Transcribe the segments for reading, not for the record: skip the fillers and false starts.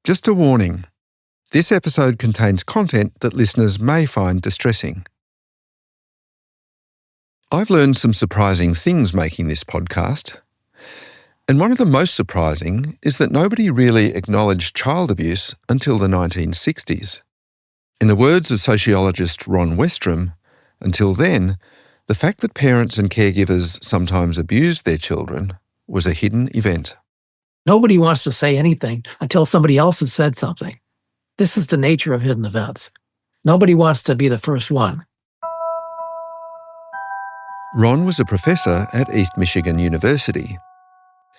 Just a warning. This episode contains content that listeners may find distressing. I've learned some surprising things making this podcast. And one of the most surprising is that nobody really acknowledged child abuse until the 1960s. In the words of sociologist Ron Westrom, until then, the fact that parents and caregivers sometimes abused their children was a hidden event. Nobody wants to say anything until somebody else has said something. This is the nature of hidden events. Nobody wants to be the first one. Ron was a professor at East Michigan University.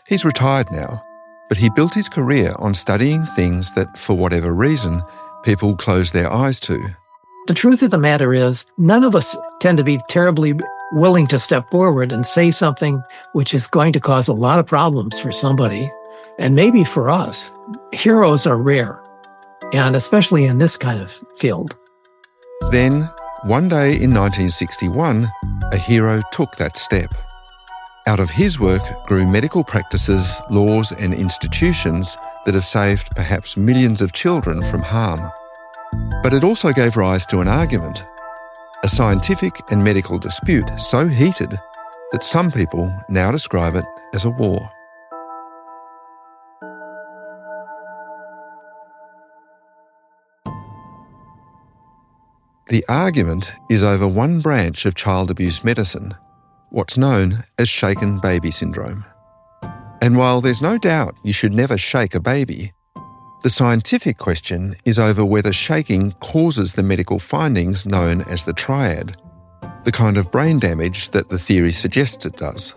He's retired now, but he built his career on studying things that, for whatever reason, people close their eyes to. The truth of the matter is, none of us tend to be terribly willing to step forward and say something which is going to cause a lot of problems for somebody, and maybe for us. Heroes are rare, and especially in this kind of field. Then, one day in 1961, a hero took that step. Out of his work grew medical practices, laws and institutions that have saved perhaps millions of children from harm. But it also gave rise to an argument, a scientific and medical dispute so heated that some people now describe it as a war. The argument is over one branch of child abuse medicine, what's known as shaken baby syndrome. And while there's no doubt you should never shake a baby, the scientific question is over whether shaking causes the medical findings known as the triad, the kind of brain damage that the theory suggests it does.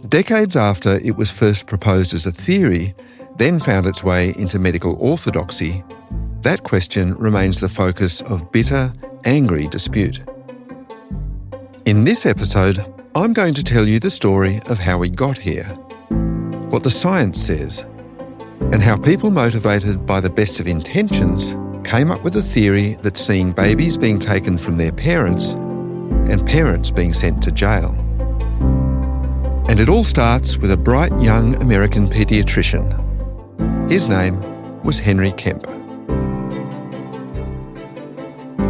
Decades after it was first proposed as a theory, then found its way into medical orthodoxy, that question remains the focus of bitter, angry dispute. In this episode, I'm going to tell you the story of how we got here, what the science says, and how people motivated by the best of intentions came up with a theory that's seeing babies being taken from their parents and parents being sent to jail. And it all starts with a bright young American paediatrician. His name was Henry Kemp.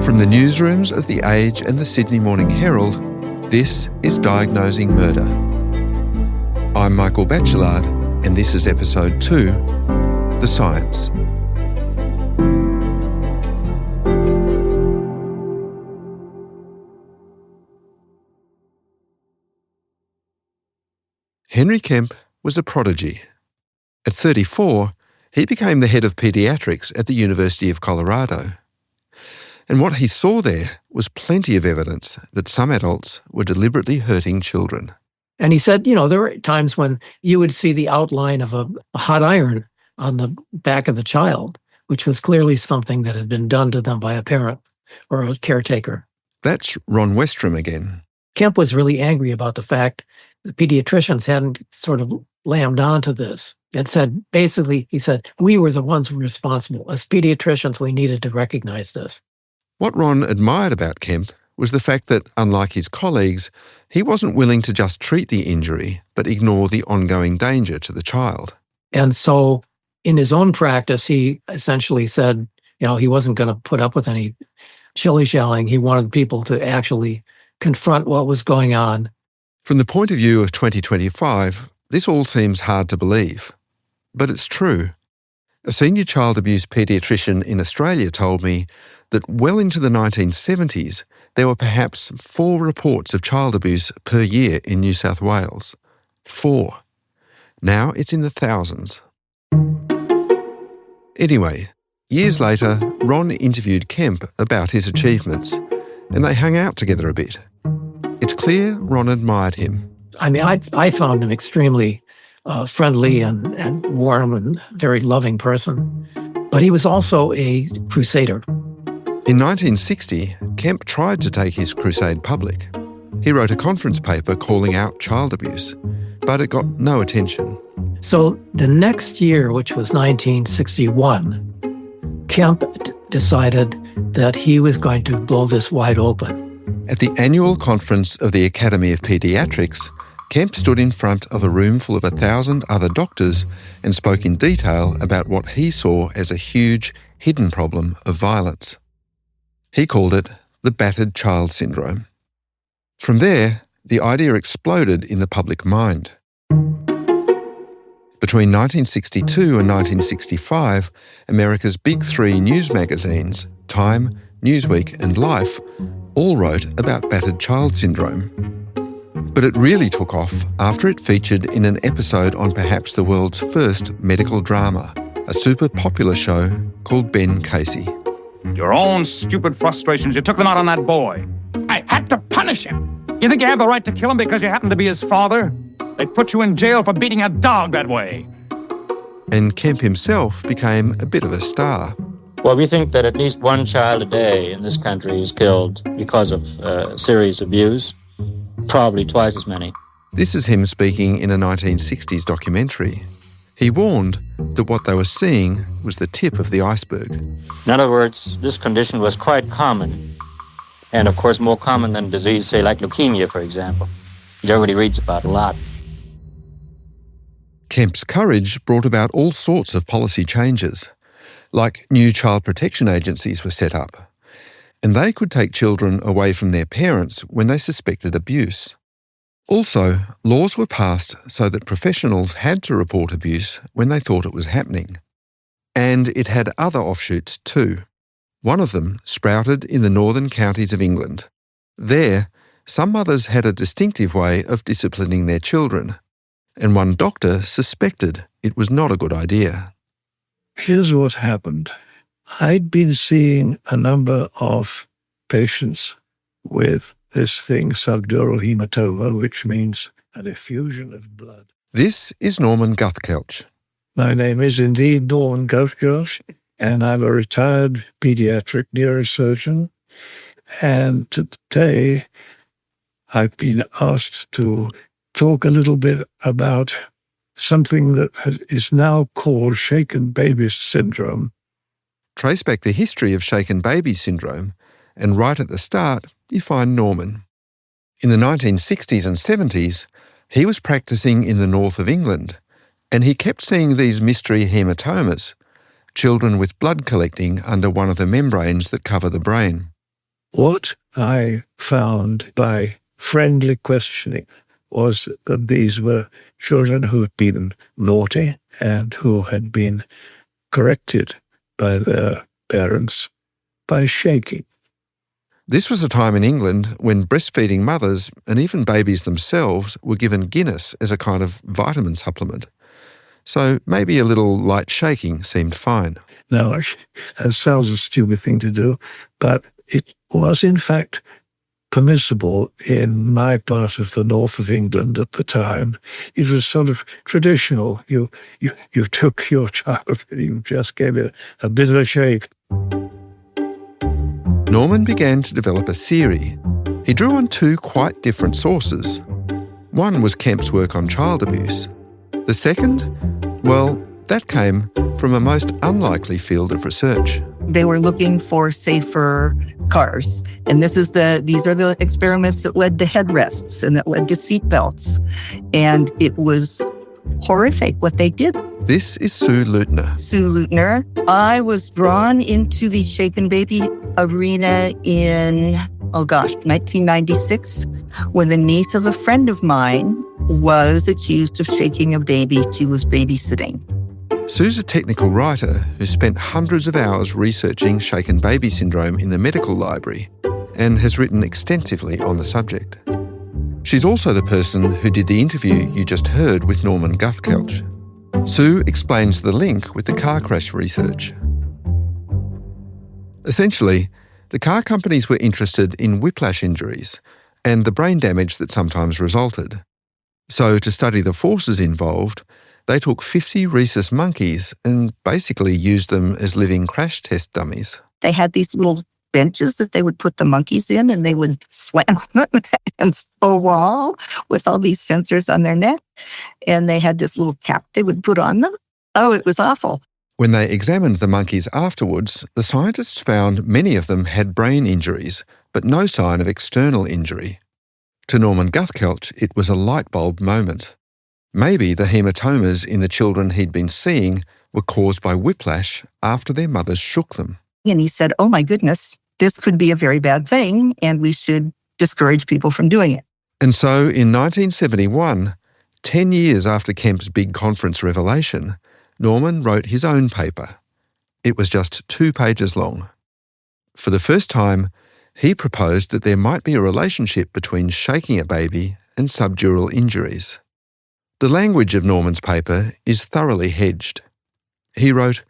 From the newsrooms of The Age and the Sydney Morning Herald, this is Diagnosing Murder. I'm Michael Batchelard, and this is episode 2, The Science. Henry Kemp was a prodigy. At 34, he became the head of paediatrics at the University of Colorado. And what he saw there was plenty of evidence that some adults were deliberately hurting children. And he said, there were times when you would see the outline of a hot iron on the back of the child, which was clearly something that had been done to them by a parent or a caretaker. That's Ron Westrom again. Kemp was really angry about the fact that pediatricians hadn't sort of lammed onto this and said, basically, he said, we were the ones who were responsible. As pediatricians, we needed to recognize this. What Ron admired about Kemp was the fact that, unlike his colleagues, he wasn't willing to just treat the injury, but ignore the ongoing danger to the child. And so in his own practice, he essentially said, he wasn't going to put up with any shilly-shallying. He wanted people to actually confront what was going on. From the point of view of 2025, this all seems hard to believe. But it's true. A senior child abuse paediatrician in Australia told me that well into the 1970s, there were perhaps 4 reports of child abuse per year in New South Wales. 4. Now it's in the thousands. Anyway, years later, Ron interviewed Kemp about his achievements, and they hung out together a bit. It's clear Ron admired him. I found him extremely friendly and warm and very loving person. But he was also a crusader. In 1960, Kemp tried to take his crusade public. He wrote a conference paper calling out child abuse, but it got no attention. So the next year, which was 1961, Kemp decided that he was going to blow this wide open. At the annual conference of the Academy of Pediatrics, Kemp stood in front of a room full of 1,000 other doctors and spoke in detail about what he saw as a huge, hidden problem of violence. He called it the battered child syndrome. From there, the idea exploded in the public mind. Between 1962 and 1965, America's big three news magazines, Time, Newsweek and Life, all wrote about battered child syndrome. But it really took off after it featured in an episode on perhaps the world's first medical drama, a super popular show called Ben Casey. Your own stupid frustrations, you took them out on that boy. I had to punish him. You think you have the right to kill him because you happen to be his father? They'd put you in jail for beating a dog that way. And Kemp himself became a bit of a star. Well, we think that at least one child a day in this country is killed because of serious abuse, probably twice as many. This is him speaking in a 1960s documentary. He warned that what they were seeing was the tip of the iceberg. In other words, this condition was quite common, and of course more common than disease, say like leukemia, for example, which everybody reads about a lot. Kemp's courage brought about all sorts of policy changes, like new child protection agencies were set up, and they could take children away from their parents when they suspected abuse. Also, laws were passed so that professionals had to report abuse when they thought it was happening. And it had other offshoots too. One of them sprouted in the northern counties of England. There, some mothers had a distinctive way of disciplining their children, and one doctor suspected it was not a good idea. Here's what happened. I'd been seeing a number of patients with this thing, subdural hematoma, which means an effusion of blood. This is Norman Guthkelch. My name is indeed Norman Guthkelch, and I'm a retired pediatric neurosurgeon. And today I've been asked to talk a little bit about something that is now called shaken baby syndrome. Trace back the history of shaken baby syndrome, and right at the start, you find Norman. In the 1960s and 70s, he was practicing in the north of England, and he kept seeing these mystery hematomas, children with blood collecting under one of the membranes that cover the brain. What I found by friendly questioning was that these were children who had been naughty and who had been corrected by their parents by shaking. This was a time in England when breastfeeding mothers and even babies themselves were given Guinness as a kind of vitamin supplement. So maybe a little light shaking seemed fine. Now, that sounds a stupid thing to do, but it was in fact permissible in my part of the north of England at the time. It was sort of traditional. You took your child and you just gave it a bit of a shake. Norman began to develop a theory. He drew on two quite different sources. One was Kemp's work on child abuse. The second, well, that came from a most unlikely field of research. They were looking for safer cars. And these are the experiments that led to headrests and that led to seatbelts. And it was horrific what they did. This is Sue Leutner. Sue Leutner. I was drawn into the shaken baby arena in, 1996, when the niece of a friend of mine was accused of shaking a baby she was babysitting. Sue's a technical writer who spent hundreds of hours researching shaken baby syndrome in the medical library and has written extensively on the subject. She's also the person who did the interview you just heard with Norman Guthkelch. Sue explains the link with the car crash research. Essentially, the car companies were interested in whiplash injuries and the brain damage that sometimes resulted. So to study the forces involved, they took 50 rhesus monkeys and basically used them as living crash test dummies. They had these little benches that they would put the monkeys in, and they would slam them against a wall with all these sensors on their neck. And they had this little cap they would put on them. Oh, it was awful. When they examined the monkeys afterwards, the scientists found many of them had brain injuries, but no sign of external injury. To Norman Guthkelch, it was a light bulb moment. Maybe the hematomas in the children he'd been seeing were caused by whiplash after their mothers shook them. And he said, oh my goodness, this could be a very bad thing, and we should discourage people from doing it. And so in 1971, 10 years after Kemp's big conference revelation, Norman wrote his own paper. It was just 2 pages long. For the first time, he proposed that there might be a relationship between shaking a baby and subdural injuries. The language of Norman's paper is thoroughly hedged. He wrote,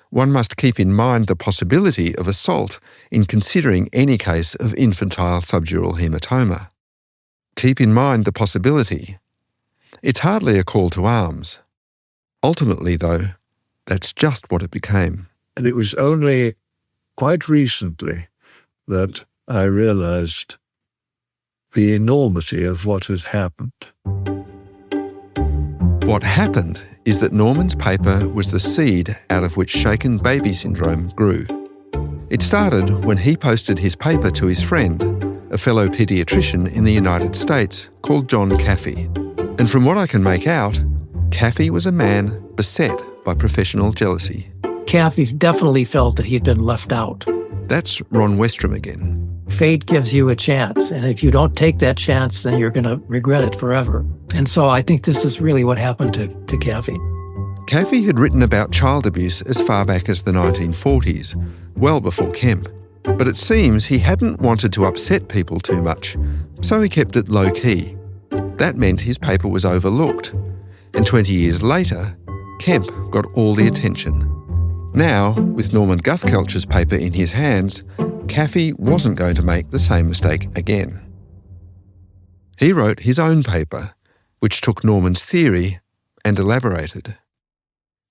"One must keep in mind the possibility of assault in considering any case of infantile subdural hematoma. Keep in mind the possibility. It's hardly a call to arms. Ultimately, though, that's just what it became." And it was only quite recently that I realized the enormity of what had happened. What happened is that Norman's paper was the seed out of which shaken baby syndrome grew. It started when he posted his paper to his friend, a fellow paediatrician in the United States called John Caffey. And from what I can make out, Caffey was a man beset by professional jealousy. Caffey definitely felt that he'd been left out. That's Ron Westrom again. Fate gives you a chance, and if you don't take that chance, then you're going to regret it forever. And so I think this is really what happened to Caffey. Caffey had written about child abuse as far back as the 1940s, well before Kemp. But it seems he hadn't wanted to upset people too much, so he kept it low-key. That meant his paper was overlooked. And 20 years later, Kemp got all the attention. Now, with Norman Guthkelch's paper in his hands, Caffey wasn't going to make the same mistake again. He wrote his own paper, which took Norman's theory and elaborated.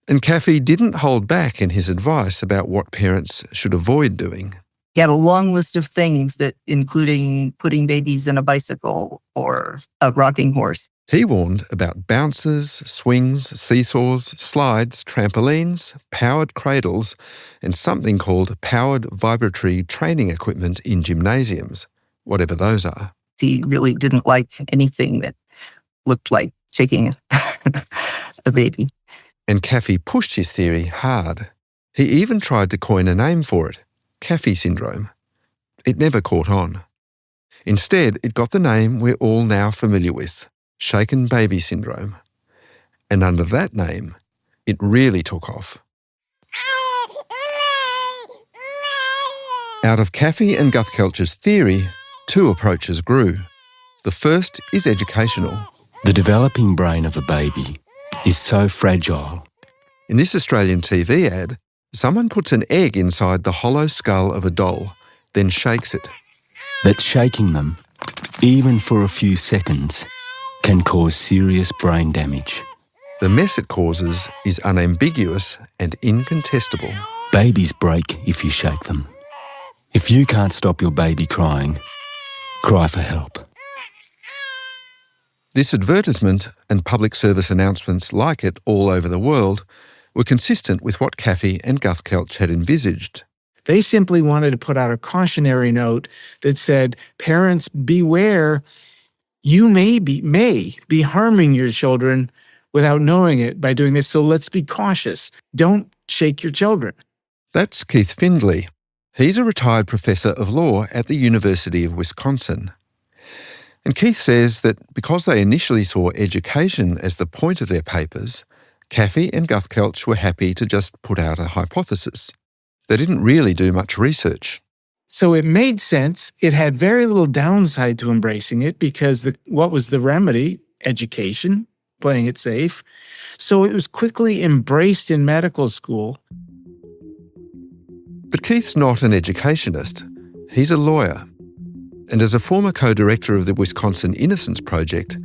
And Caffey didn't hold back in his advice about what parents should avoid doing. He had a long list of things, that including putting babies in a bicycle or a rocking horse. He warned about bouncers, swings, seesaws, slides, trampolines, powered cradles, and something called powered vibratory training equipment in gymnasiums, whatever those are. He really didn't like anything that looked like shaking a baby. And Caffey pushed his theory hard. He even tried to coin a name for it, Caffey syndrome. It never caught on. Instead, it got the name we're all now familiar with, shaken baby syndrome. And under that name, it really took off. Out of Caffey and Guthkelch's theory, 2 approaches grew. The first is educational. The developing brain of a baby is so fragile. In this Australian TV ad, someone puts an egg inside the hollow skull of a doll, then shakes it. That shaking them, even for a few seconds, can cause serious brain damage. The mess it causes is unambiguous and incontestable. Babies break if you shake them. If you can't stop your baby crying, cry for help. This advertisement and public service announcements like it all over the world were consistent with what Caffey and Guthkelch had envisaged. They simply wanted to put out a cautionary note that said, parents, beware, you may be harming your children without knowing it by doing this, so let's be cautious. Don't shake your children. That's Keith Findlay. He's a retired professor of law at the University of Wisconsin. And Keith says that because they initially saw education as the point of their papers, Caffey and Guthkelch were happy to just put out a hypothesis. They didn't really do much research. So it made sense. It had very little downside to embracing it because what was the remedy? Education, playing it safe. So it was quickly embraced in medical school. But Keith's not an educationist. He's a lawyer. And as a former co-director of the Wisconsin Innocence Project,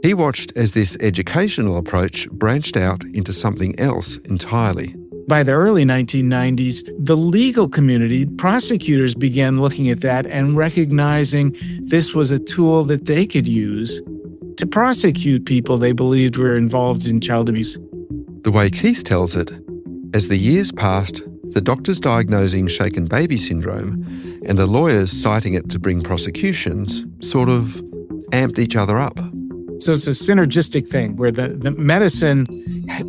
he watched as this educational approach branched out into something else entirely. By the early 1990s, the legal community, prosecutors began looking at that and recognizing this was a tool that they could use to prosecute people they believed were involved in child abuse. The way Keith tells it, as the years passed, the doctors diagnosing shaken baby syndrome and the lawyers citing it to bring prosecutions sort of amped each other up. So it's a synergistic thing where the medicine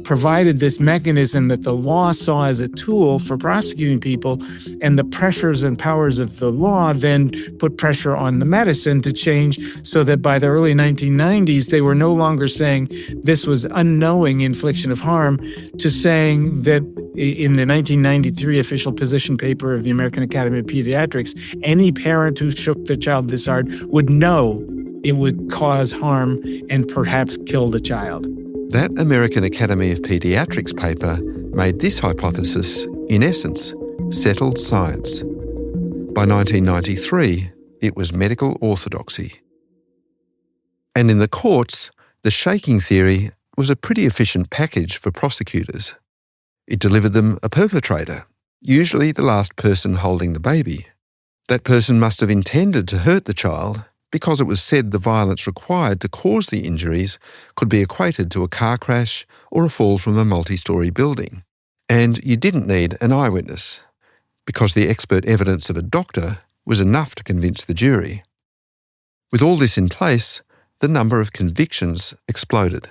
provided this mechanism that the law saw as a tool for prosecuting people, and the pressures and powers of the law then put pressure on the medicine to change, so that by the early 1990s, they were no longer saying this was unknowing infliction of harm, to saying that in the 1993 official position paper of the American Academy of Pediatrics, any parent who shook their child this hard would know it would cause harm and perhaps kill the child. That American Academy of Pediatrics paper made this hypothesis, in essence, settled science. By 1993, it was medical orthodoxy. And in the courts, the shaking theory was a pretty efficient package for prosecutors. It delivered them a perpetrator, usually the last person holding the baby. That person must have intended to hurt the child, because it was said the violence required to cause the injuries could be equated to a car crash or a fall from a multi-storey building. And you didn't need an eyewitness, because the expert evidence of a doctor was enough to convince the jury. With all this in place, the number of convictions exploded.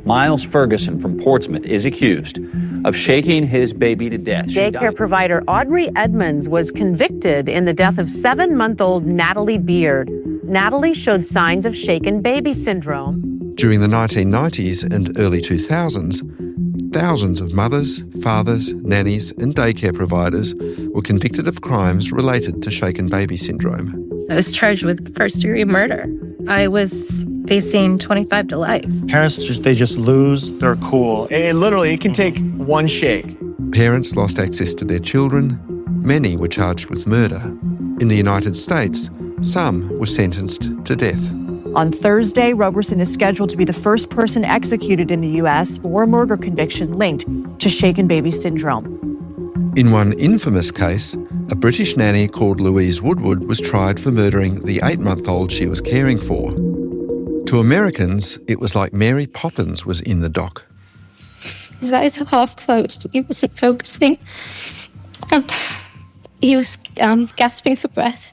Miles Ferguson from Portsmouth is accused of shaking his baby to death. Daycare provider Audrey Edmonds was convicted in the death of 7-month-old Natalie Beard. Natalie showed signs of shaken baby syndrome. During the 1990s and early 2000s, thousands of mothers, fathers, nannies and daycare providers were convicted of crimes related to shaken baby syndrome. I was charged with first-degree murder. I was facing 25 to life. Parents just lose their cool. It can take one shake. Parents lost access to their children. Many were charged with murder. In the United States, some were sentenced to death. On Thursday, Roberson is scheduled to be the first person executed in the U.S. for a murder conviction linked to shaken baby syndrome. In one infamous case, a British nanny called Louise Woodward was tried for murdering the 8-month-old she was caring for. To Americans, it was like Mary Poppins was in the dock. His eyes were half closed. He wasn't focusing. He was gasping for breath.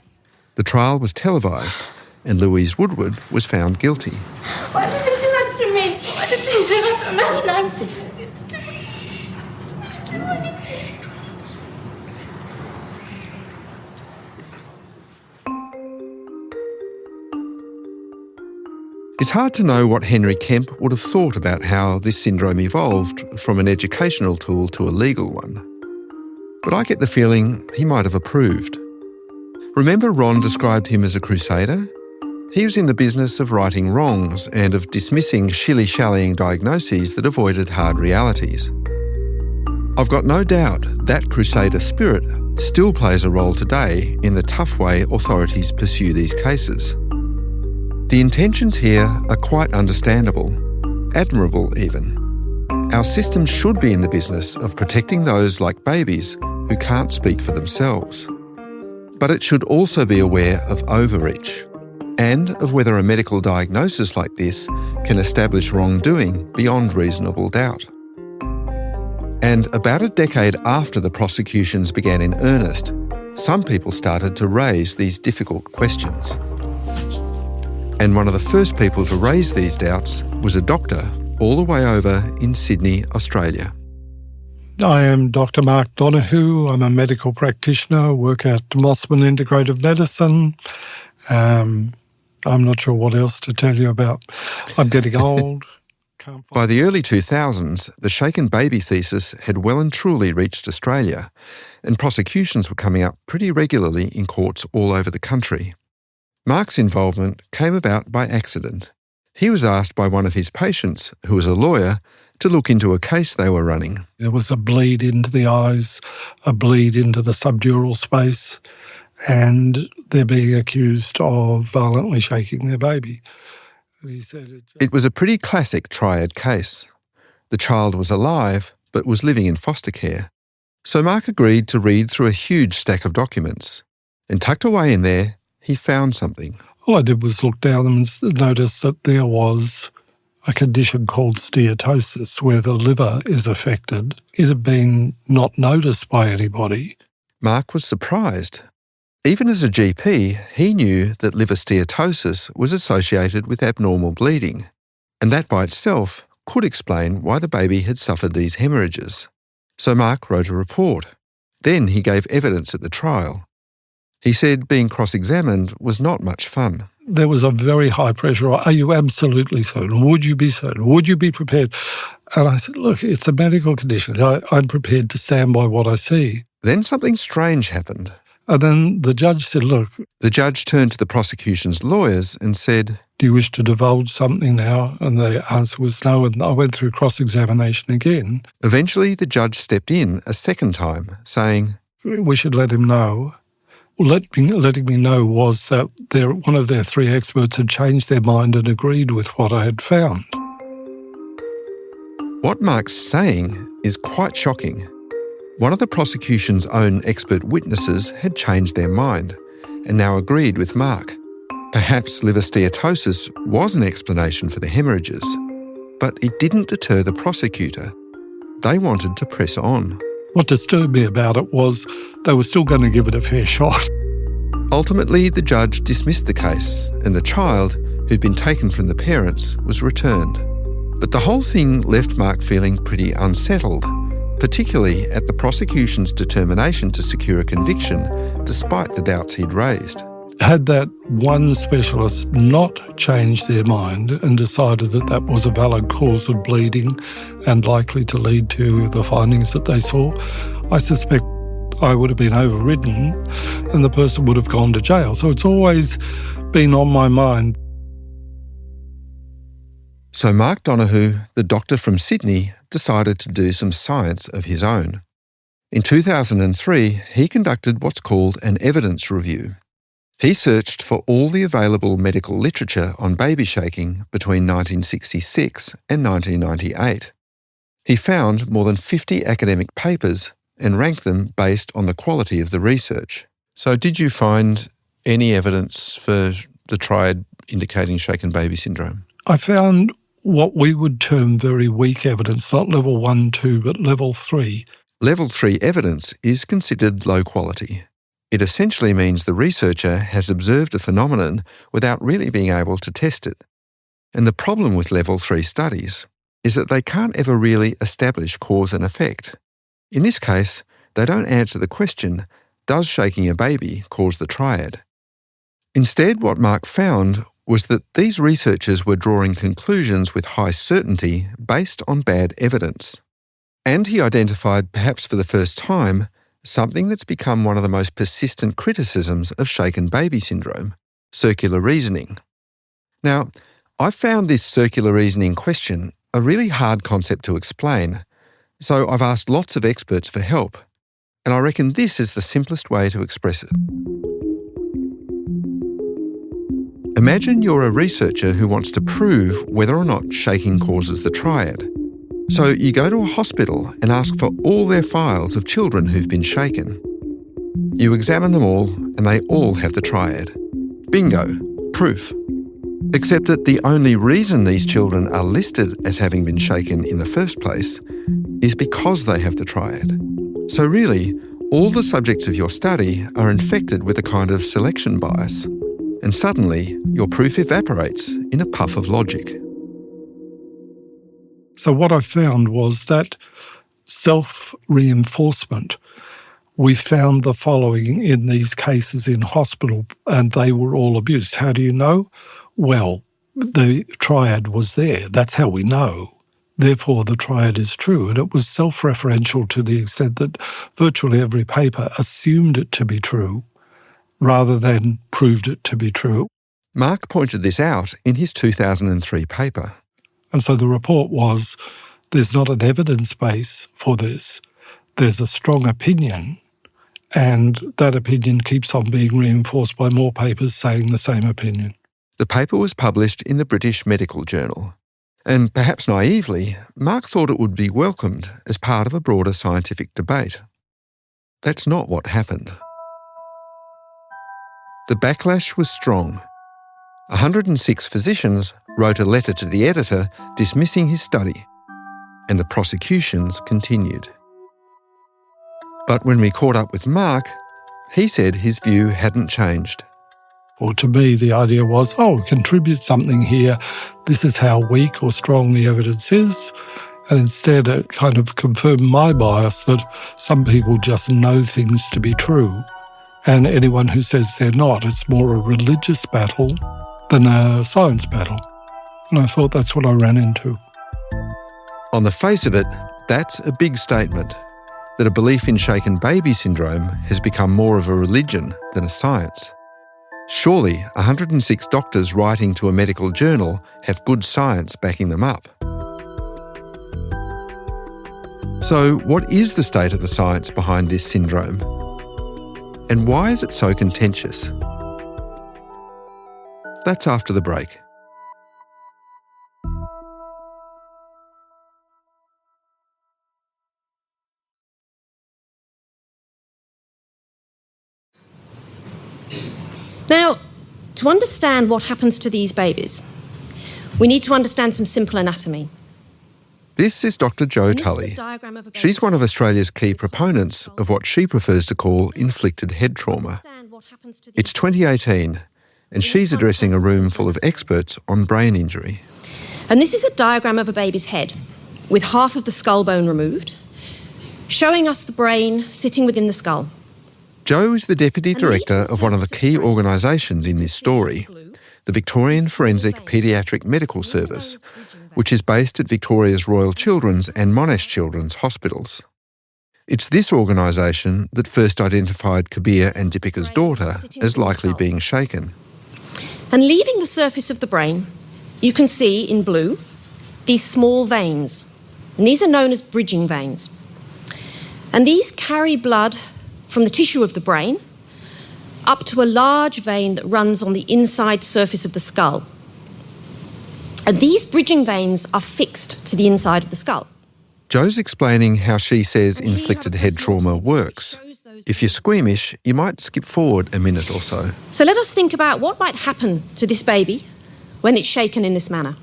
The trial was televised, and Louise Woodward was found guilty. Why did they do that to me? Why did they do that to me? It's hard to know what Henry Kemp would have thought about how this syndrome evolved from an educational tool to a legal one. But I get the feeling he might have approved. Remember Ron described him as a crusader? He was in the business of righting wrongs and of dismissing shilly-shallying diagnoses that avoided hard realities. I've got no doubt that crusader spirit still plays a role today in the tough way authorities pursue these cases. The intentions here are quite understandable, admirable even. Our system should be in the business of protecting those like babies who can't speak for themselves. But it should also be aware of overreach and of whether a medical diagnosis like this can establish wrongdoing beyond reasonable doubt. And about a decade after the prosecutions began in earnest, some people started to raise these difficult questions. And one of the first people to raise these doubts was a doctor all the way over in Sydney, Australia. I am Dr. Mark Donoghue. I'm a medical practitioner, work at Mossman Integrative Medicine. I'm not sure what else to tell you about. I'm getting old. By the early 2000s, the shaken baby thesis had well and truly reached Australia, and prosecutions were coming up pretty regularly in courts all over the country. Mark's involvement came about by accident. He was asked by one of his patients, who was a lawyer, to look into a case they were running. There was a bleed into the eyes, a bleed into the subdural space, and they're being accused of violently shaking their baby. And he said it was a pretty classic triad case. The child was alive, but was living in foster care. So Mark agreed to read through a huge stack of documents. And tucked away in there, he found something. All I did was look down and notice that there was a condition called steatosis where the liver is affected. It had been not noticed by anybody. Mark was surprised. Even as a GP, he knew that liver steatosis was associated with abnormal bleeding, and that by itself could explain why the baby had suffered these hemorrhages. So Mark wrote a report. Then he gave evidence at the trial. He said being cross-examined was not much fun. There was a very high pressure. Are you absolutely certain? Would you be certain? Would you be prepared? And I said, look, it's a medical condition. I'm prepared to stand by what I see. Then something strange happened. And then the judge said, look. The judge turned to the prosecution's lawyers and said, do you wish to divulge something now? And the answer was no, and I went through cross-examination again. Eventually, the judge stepped in a second time, saying, we should let him know. Letting me know was that one of their three experts had changed their mind and agreed with what I had found. What Mark's saying is quite shocking. One of the prosecution's own expert witnesses had changed their mind and now agreed with Mark. Perhaps liver steatosis was an explanation for the hemorrhages, but it didn't deter the prosecutor. They wanted to press on. What disturbed me about it was they were still going to give it a fair shot. Ultimately, the judge dismissed the case and the child, who'd been taken from the parents, was returned. But the whole thing left Mark feeling pretty unsettled, particularly at the prosecution's determination to secure a conviction despite the doubts he'd raised. Had that one specialist not changed their mind and decided that that was a valid cause of bleeding and likely to lead to the findings that they saw, I suspect I would have been overridden and the person would have gone to jail. So it's always been on my mind. So Mark Donoghue, the doctor from Sydney, decided to do some science of his own. In 2003, he conducted what's called an evidence review. He searched for all the available medical literature on baby shaking between 1966 and 1998. He found more than 50 academic papers and ranked them based on the quality of the research. So did you find any evidence for the triad indicating shaken baby syndrome? I found what we would term very weak evidence, not level 1, 2, but level 3. Level 3 evidence is considered low quality. It essentially means the researcher has observed a phenomenon without really being able to test it. And the problem with level 3 studies is that they can't ever really establish cause and effect. In this case, they don't answer the question, does shaking a baby cause the triad? Instead, what Mark found was that these researchers were drawing conclusions with high certainty based on bad evidence. And he identified, perhaps for the first time, something that's become one of the most persistent criticisms of shaken baby syndrome, circular reasoning. Now, I found this circular reasoning question a really hard concept to explain, so I've asked lots of experts for help, and I reckon this is the simplest way to express it. Imagine you're a researcher who wants to prove whether or not shaking causes the triad. So you go to a hospital and ask for all their files of children who've been shaken. You examine them all and they all have the triad. Bingo, proof. Except that the only reason these children are listed as having been shaken in the first place is because they have the triad. So really, all the subjects of your study are infected with a kind of selection bias. And suddenly, your proof evaporates in a puff of logic. So what I found was that self-reinforcement. We found the following in these cases in hospital, and they were all abused. How do you know? Well, the triad was there. That's how we know. Therefore, the triad is true. And it was self-referential to the extent that virtually every paper assumed it to be true rather than proved it to be true. Mark pointed this out in his 2003 paper. And so the report was, there's not an evidence base for this. There's a strong opinion, and that opinion keeps on being reinforced by more papers saying the same opinion. The paper was published in the British Medical Journal. And perhaps naively, Mark thought it would be welcomed as part of a broader scientific debate. That's not what happened. The backlash was strong. 106 physicians wrote a letter to the editor dismissing his study, and the prosecutions continued. But when we caught up with Mark, He said his view hadn't changed. Or to me, the idea was, contribute something here. This is how weak or strong the evidence is. And instead, it kind of confirmed my bias that some people just know things to be true. And anyone who says they're not, it's more a religious battle than a science battle. And I thought that's what I ran into. On the face of it, that's a big statement, that a belief in shaken baby syndrome has become more of a religion than a science. Surely 106 doctors writing to a medical journal have good science backing them up. So what is the state of the science behind this syndrome? And why is it so contentious? That's after the break. Now, to understand what happens to these babies, we need to understand some simple anatomy. This is Dr. Jo Tully. She's one of Australia's key proponents of what she prefers to call inflicted head trauma. It's 2018, and she's addressing a room full of experts on brain injury. And this is a diagram of a baby's head, with half of the skull bone removed, showing us the brain sitting within the skull. Jo is the Deputy Director of one of the key organisations in this story, the Victorian Forensic Paediatric Medical Service, which is based at Victoria's Royal Children's and Monash Children's Hospitals. It's this organisation that first identified Kabir and Deepika's daughter as likely being shaken. And leaving the surface of the brain, you can see in blue these small veins. And these are known as bridging veins. And these carry blood from the tissue of the brain up to a large vein that runs on the inside surface of the skull. And these bridging veins are fixed to the inside of the skull. Jo's explaining how she says inflicted head trauma works. If you're squeamish, you might skip forward a minute or so. So let us think about what might happen to this baby when it's shaken in this manner.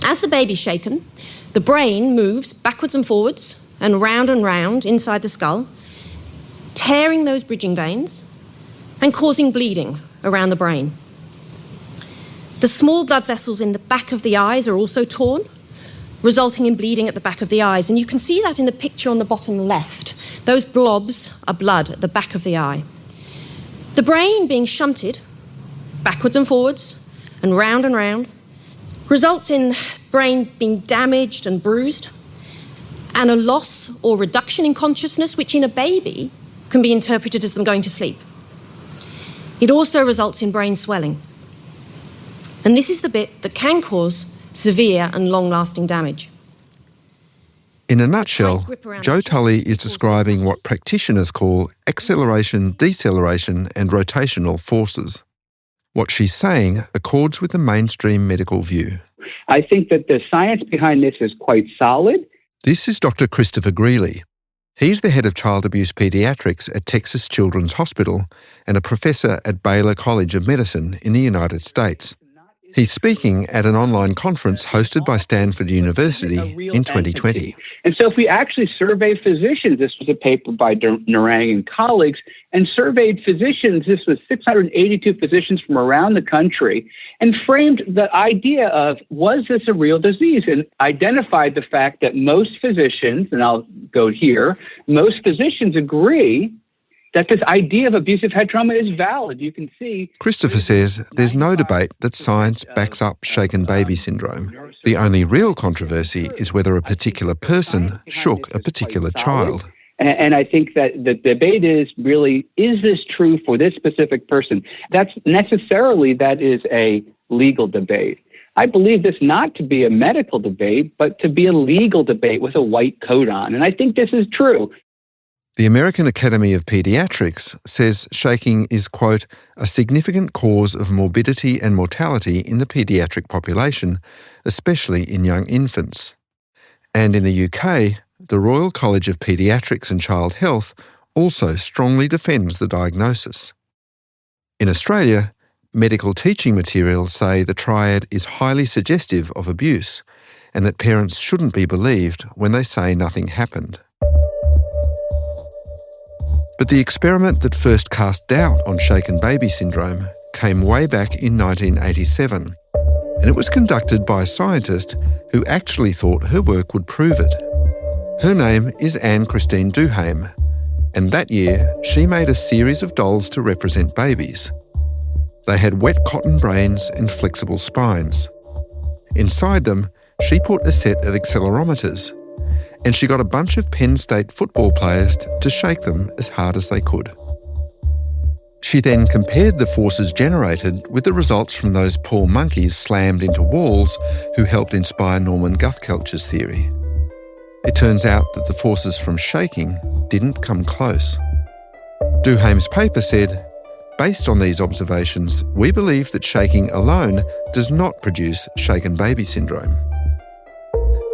As the baby's shaken, the brain moves backwards and forwards and round inside the skull, tearing those bridging veins and causing bleeding around the brain. The small blood vessels in the back of the eyes are also torn, resulting in bleeding at the back of the eyes. And you can see that in the picture on the bottom left. Those blobs are blood at the back of the eye. The brain being shunted backwards and forwards and round, results in brain being damaged and bruised, and a loss or reduction in consciousness, which in a baby can be interpreted as them going to sleep. It also results in brain swelling. And this is the bit that can cause severe and long-lasting damage. In a nutshell, Jo Tully is describing what practitioners call acceleration, deceleration and rotational forces. What she's saying accords with the mainstream medical view. I think that the science behind this is quite solid. This is Dr. Christopher Greeley. He's the head of child abuse paediatrics at Texas Children's Hospital and a professor at Baylor College of Medicine in the United States. He's speaking at an online conference hosted by Stanford University in 2020. And so if we actually survey physicians, this was a paper by Narang and colleagues, and surveyed physicians, this was 682 physicians from around the country, and framed the idea of, was this a real disease? And identified the fact that most physicians, and I'll go here, most physicians agree that this idea of abusive head trauma is valid. You can see... Christopher says there's no debate that science backs up shaken baby syndrome. The only real controversy is whether a particular person shook a particular child. And I think that the debate is really, is this true for this specific person? That is a legal debate. I believe this not to be a medical debate, but to be a legal debate with a white coat on. And I think this is true. The American Academy of Pediatrics says shaking is, quote, a significant cause of morbidity and mortality in the paediatric population, especially in young infants. And in the UK, the Royal College of Paediatrics and Child Health also strongly defends the diagnosis. In Australia, medical teaching materials say the triad is highly suggestive of abuse and that parents shouldn't be believed when they say nothing happened. But the experiment that first cast doubt on shaken baby syndrome came way back in 1987, and it was conducted by a scientist who actually thought her work would prove it. Her name is Anne-Christine Duhaime, and that year she made a series of dolls to represent babies. They had wet cotton brains and flexible spines. Inside them, she put a set of accelerometers, and she got a bunch of Penn State football players to shake them as hard as they could. She then compared the forces generated with the results from those poor monkeys slammed into walls who helped inspire Norman Guthkelch's theory. It turns out that the forces from shaking didn't come close. Duhaime's paper said, based on these observations, we believe that shaking alone does not produce shaken baby syndrome.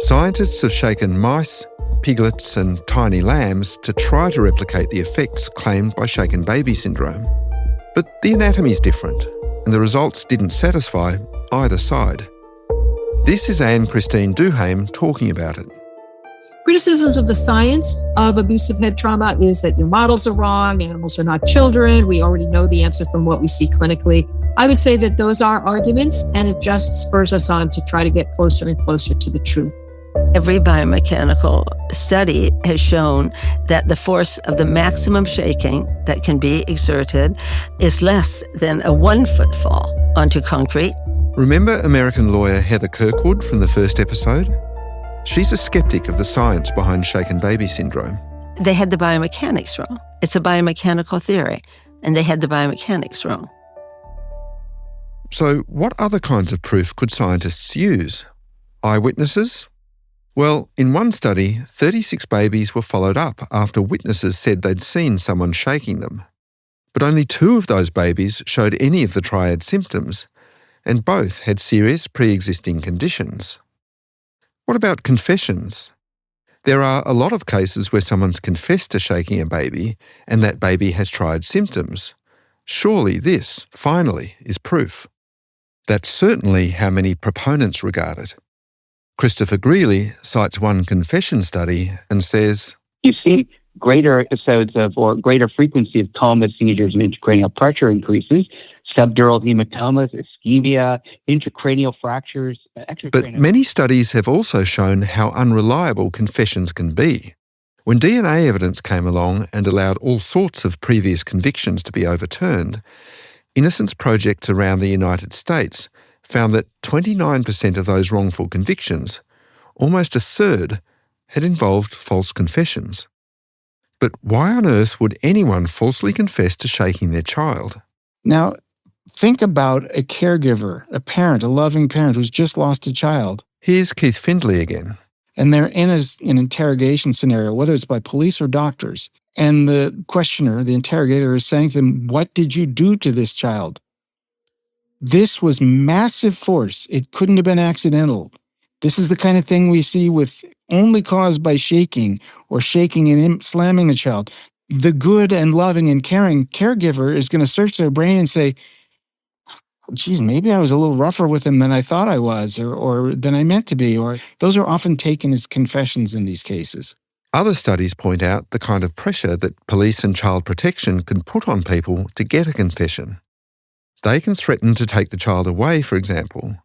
Scientists have shaken mice, piglets and tiny lambs to try to replicate the effects claimed by shaken baby syndrome. But the anatomy's different, and the results didn't satisfy either side. This is Anne-Christine Duhaime talking about it. Criticisms of the science of abusive head trauma is that your models are wrong, animals are not children, we already know the answer from what we see clinically. I would say that those are arguments, and it just spurs us on to try to get closer and closer to the truth. Every biomechanical study has shown that the force of the maximum shaking that can be exerted is less than a 1-foot fall onto concrete. Remember American lawyer Heather Kirkwood from the first episode? She's a skeptic of the science behind shaken baby syndrome. They had the biomechanics wrong. It's a biomechanical theory, and they had the biomechanics wrong. So what other kinds of proof could scientists use? Eyewitnesses? Well, in one study, 36 babies were followed up after witnesses said they'd seen someone shaking them. But only 2 of those babies showed any of the triad symptoms, and both had serious pre-existing conditions. What about confessions? There are a lot of cases where someone's confessed to shaking a baby and that baby has triad symptoms. Surely this, finally, is proof. That's certainly how many proponents regard it. Christopher Greeley cites one confession study and says, You see greater episodes of or greater frequency of coma seizures and intracranial pressure increases, subdural hematomas, ischemia, intracranial fractures. But many studies have also shown how unreliable confessions can be. When DNA evidence came along and allowed all sorts of previous convictions to be overturned, innocence projects around the United States found that 29% of those wrongful convictions, almost a third, had involved false confessions. But why on earth would anyone falsely confess to shaking their child? Now, think about a caregiver, a parent, a loving parent who's just lost a child. Here's Keith Findlay again. And they're in an interrogation scenario, whether it's by police or doctors. And the questioner, the interrogator, is saying to them, what did you do to this child? This was massive force. It couldn't have been accidental. This is the kind of thing we see with only caused by shaking or shaking and slamming the child. The good and loving and caring caregiver is going to search their brain and say, geez, maybe I was a little rougher with him than I thought I was or than I meant to be. Or those are often taken as confessions in these cases. Other studies point out the kind of pressure that police and child protection can put on people to get a confession. They can threaten to take the child away, for example.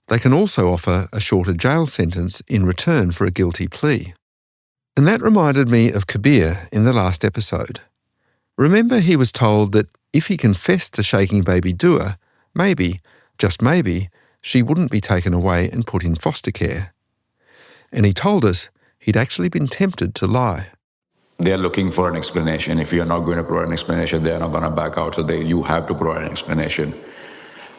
They can also offer a shorter jail sentence in return for a guilty plea. And that reminded me of Kabir in the last episode. Remember, he was told that if he confessed to shaking baby Dua, maybe, just maybe, she wouldn't be taken away and put in foster care. And he told us he'd actually been tempted to lie. They're looking for an explanation. If you're not going to provide an explanation, they're not going to back out. So you have to provide an explanation.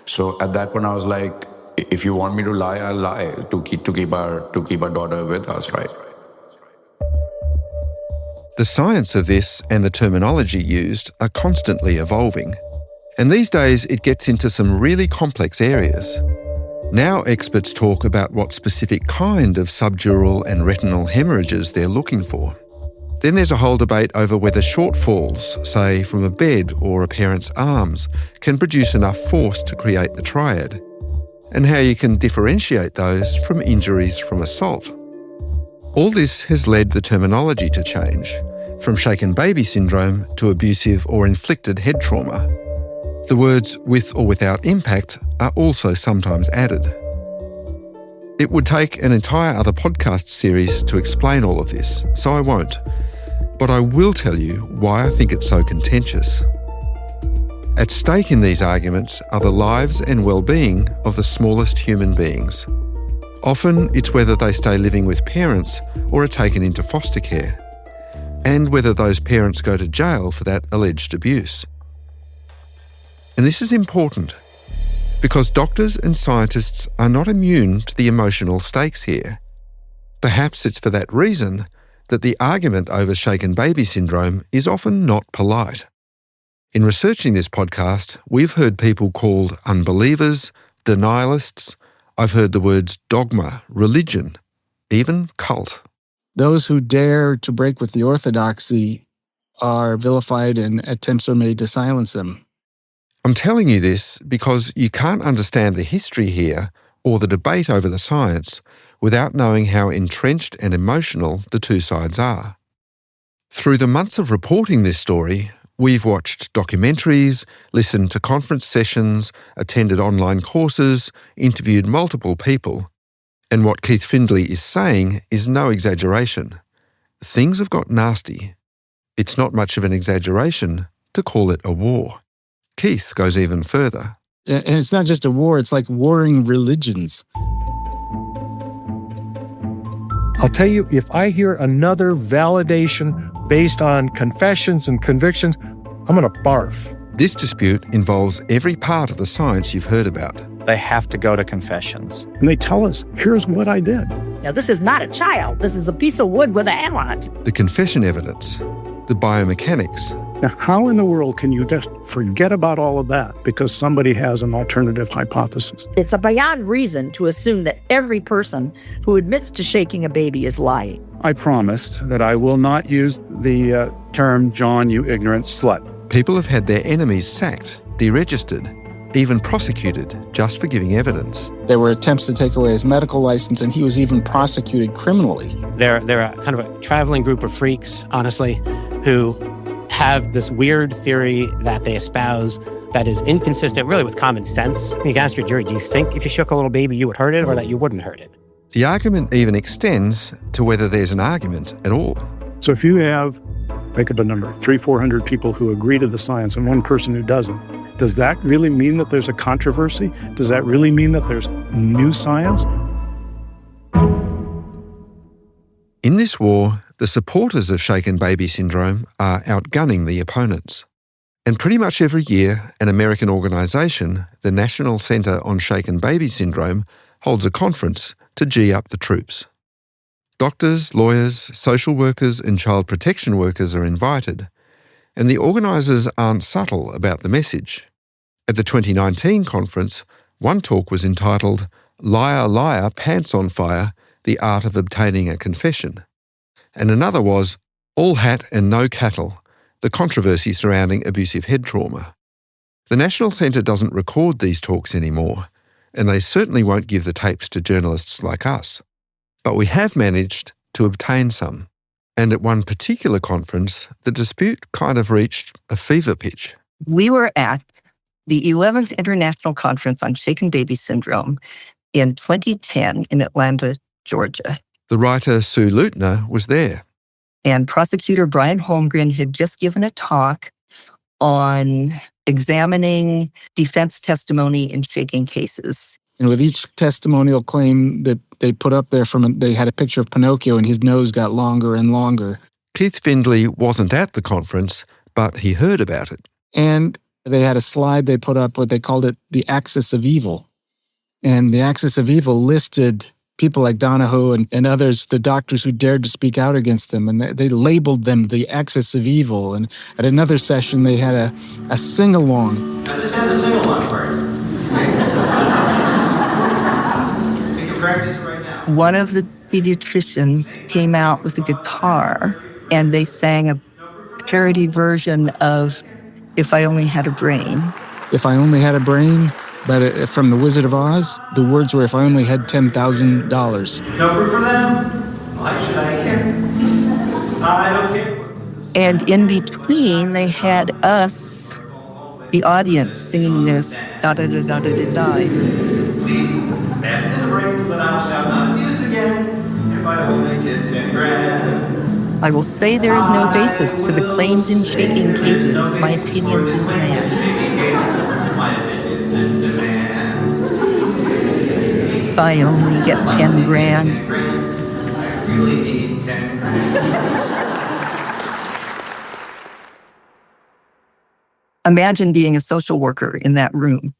So at that point, I was like, if you want me to lie, I'll lie to keep our daughter with us, right? The science of this and the terminology used are constantly evolving. And these days, it gets into some really complex areas. Now experts talk about what specific kind of subdural and retinal hemorrhages they're looking for. Then there's a whole debate over whether shortfalls, say from a bed or a parent's arms, can produce enough force to create the triad, and how you can differentiate those from injuries from assault. All this has led the terminology to change, from shaken baby syndrome to abusive or inflicted head trauma. The words with or without impact are also sometimes added. It would take an entire other podcast series to explain all of this, so I won't. But I will tell you why I think it's so contentious. At stake in these arguments are the lives and well-being of the smallest human beings. Often it's whether they stay living with parents or are taken into foster care, and whether those parents go to jail for that alleged abuse. And this is important because doctors and scientists are not immune to the emotional stakes here. Perhaps it's for that reason that the argument over shaken baby syndrome is often not polite. In researching this podcast, we've heard people called unbelievers, denialists. I've heard the words dogma, religion, even cult. Those who dare to break with the orthodoxy are vilified and attempts are made to silence them. I'm telling you this because you can't understand the history here or the debate over the science without knowing how entrenched and emotional the two sides are. Through the months of reporting this story, we've watched documentaries, listened to conference sessions, attended online courses, interviewed multiple people, and what Keith Findlay is saying is no exaggeration. Things have got nasty. It's not much of an exaggeration to call it a war. Keith goes even further. And it's not just a war, it's like warring religions. I'll tell you, if I hear another validation based on confessions and convictions, I'm going to barf. This dispute involves every part of the science you've heard about. They have to go to confessions. And they tell us, here's what I did. Now, this is not a child. This is a piece of wood with an arrow on it. The confession evidence, the biomechanics. Now, how in the world can you just forget about all of that because somebody has an alternative hypothesis? It's a beyond reason to assume that every person who admits to shaking a baby is lying. I promised that I will not use the term, John, you ignorant slut. People have had their enemies sacked, deregistered, even prosecuted just for giving evidence. There were attempts to take away his medical license, and he was even prosecuted criminally. They're a kind of a traveling group of freaks, honestly, who have this weird theory that they espouse that is inconsistent really with common sense. You can ask your jury, do you think if you shook a little baby you would hurt it or that you wouldn't hurt it? The argument even extends to whether there's an argument at all. So if you have, make up a number, 300-400 people who agree to the science and one person who doesn't, does that really mean that there's a controversy? Does that really mean that there's new science? In this war, the supporters of shaken baby syndrome are outgunning the opponents. And pretty much every year, an American organisation, the National Centre on Shaken Baby Syndrome, holds a conference to gee up the troops. Doctors, lawyers, social workers and child protection workers are invited, and the organisers aren't subtle about the message. At the 2019 conference, one talk was entitled "Liar, Liar, Pants on Fire, The Art of Obtaining a Confession." And another was "All Hat and No Cattle, the controversy surrounding abusive head trauma." The National Centre doesn't record these talks anymore, and they certainly won't give the tapes to journalists like us. But we have managed to obtain some. And at one particular conference, the dispute kind of reached a fever pitch. We were at the 11th International Conference on Shaken Baby Syndrome in 2010 in Atlanta, Georgia. The writer Sue Leutner was there. And prosecutor Brian Holmgren had just given a talk on examining defense testimony in shaking cases. And with each testimonial claim that they put up there, they had a picture of Pinocchio and his nose got longer and longer. Keith Findlay wasn't at the conference, but he heard about it. And they had a slide they put up, what they called it, the axis of evil. And the axis of evil listed people like Donahoe and others, the doctors who dared to speak out against them, and they labeled them the axis of evil. And at another session, they had a sing-along. I just had a sing-along part. You can practice it right now. One of the pediatricians came out with a guitar, and they sang a parody version of "If I Only Had a Brain." If I only had a brain, but from The Wizard of Oz, the words were, "If I only had $10,000. No proof for them? Why should I care? I don't care. And in between, they had us, the audience, singing this da-da-da-da-da-da-da. I will say there is no basis for the claims in shaking cases. My opinion's in demand. If I only get 10 grand. I really need 10 grand. Imagine being a social worker in that room.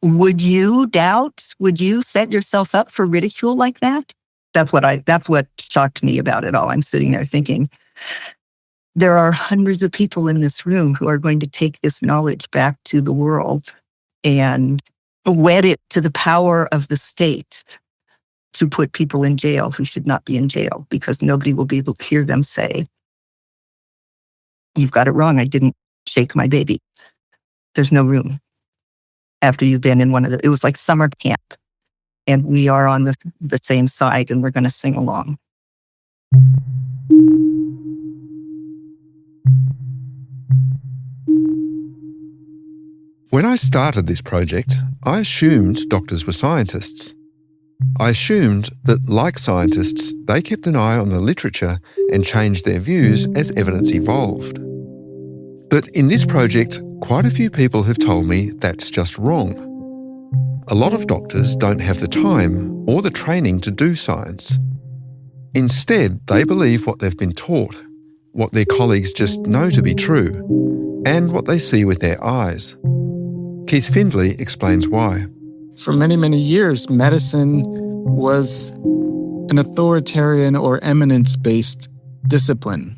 Would you doubt? Would you set yourself up for ridicule like that? That's what shocked me about it all. I'm sitting there thinking, there are hundreds of people in this room who are going to take this knowledge back to the world and wed it to the power of the state to put people in jail who should not be in jail, because nobody will be able to hear them say, "You've got it wrong. I didn't shake my baby." There's no room after you've been in it was like summer camp. And we are on the same side, and we're going to sing along. When I started this project, I assumed doctors were scientists. I assumed that, like scientists, they kept an eye on the literature and changed their views as evidence evolved. But in this project, quite a few people have told me that's just wrong. A lot of doctors don't have the time or the training to do science. Instead, they believe what they've been taught, what their colleagues just know to be true, and what they see with their eyes. Keith Findlay explains why. For many, many years, medicine was an authoritarian or eminence-based discipline.